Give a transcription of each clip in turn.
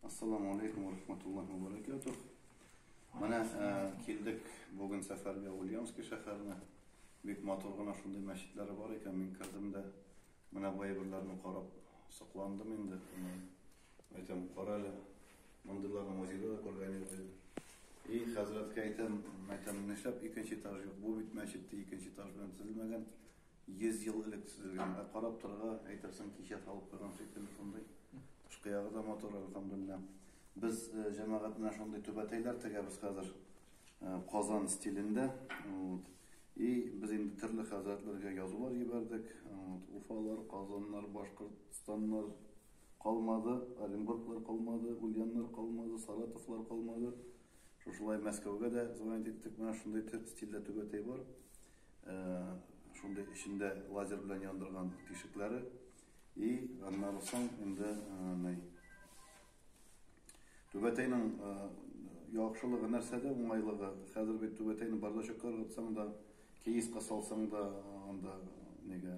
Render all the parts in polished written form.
Assalamu alaikum wa rahmatullahi wa barakatuh. Mana keldik bugün seferga Ulyanovsk shaharına. Büyük motorg'ina shunday masjidlari bor ekan. Men kirdimda mana bu yerlarni qarab saqlandim endi. Aytam qarali mundilarni muzeyda ko'rgan edim. Hazratga aytam nishlab ikkinchi etaj yo'q. Bu bit masjidda ikkinchi etaj bilan tuzilmagan. 100 yil ilk tuzilgan. Qarab turga aytarsan kishat olib qo'ygan shekilli shunday. Qishqiyog'ida motor alhamdulillah. Biz jamoat bilan shunday tubataylar tegamiz hozir Qozon stilinde. Biz endi turli hazratlarga yozuvlar yubordik. Ufalar, Qozonlar, Boshqirdistonlar qolmadi, Orenburglar qolmadi, Ulyanlar qolmadi, Saratovlar qolmadi. Shulay Moskvaga da zvonit etdik. Mana shunday stilda tubatay bor. Shunday ishinde lazer bilan yondirgan teshiklari. Ondan so'ng endi tubatayning yaxshiligi narsada, o'ng'ayligi. Hozir bu tubatayni bardashokka qo'ysang da, kiyisga solsang da, unda nega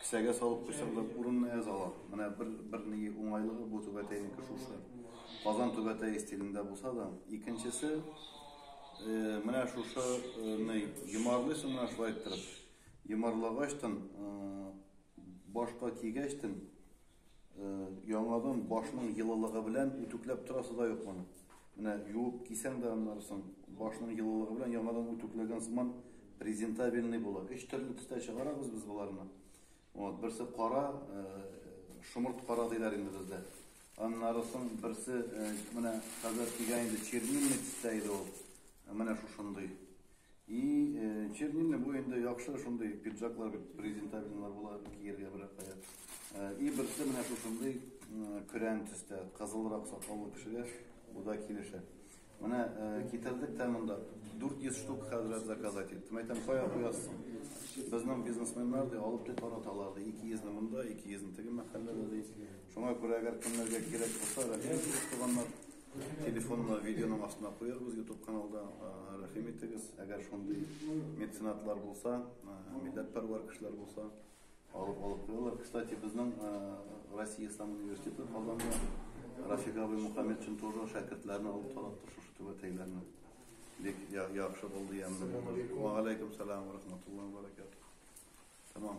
kisaga solib qo'ysang da o'rinni azalo. Mana bir nega o'ng'ayligi bu tubatayning shu. Qozon tubatay stilida bo'lsa da, ikkinchisi mana shu yumorlisi mana shu ayttirib. Yumorlag'ashdan boshqa kiygashdin yangadan boshning yilliligi bilan utuklab turasi da yo'q buni. Mana yuvib kiysang da anlarsın boshning yilliligi bilan yangadan utuklagan zaman prezentabilniy bo'ladi. Uch turli tusda chiqaramiz biz bularni. Birsi qora, shumurt qora deylar endi bizda. Anlarsın birsi mana hozir kiyganida chernilniy tusda edi u. Mana shu shunday. Chernilniy bu endi yaxshi shunday pidjaklar prezentabillar bo'ladi kiyerga bir qo'yadi. Birisi mana shu shunday kuran tusda qizilroq soqolli kishiga bu da kelishadi. Mana ketirdik tamında 400 shtuk hazrat zakazat etdim. Aytam qo'yasın. Bizning biznesmenlar da olib qaratalardi. 200 ni bunda, 200 ni tegi mahallada deydi. Shunga ko'ra agar kimlarga kerak bo'lsa, rahmat telefonla videonun astına koyarız YouTube kanalda rahim ettiğiz. Eğer şunday mecenatlar olsa, milletperver kişiler olsa alıp koyarlar. Kstati bizden Россия İslam Üniversitesi kazandı. Rafik abi Muhammed için тоже şakirtlerini alıp talattı şu tuvataylarını. Yaxşı oldu yanında. Ve aleyküm selam ve rahmetullahi ve berekatuhu. Tamam.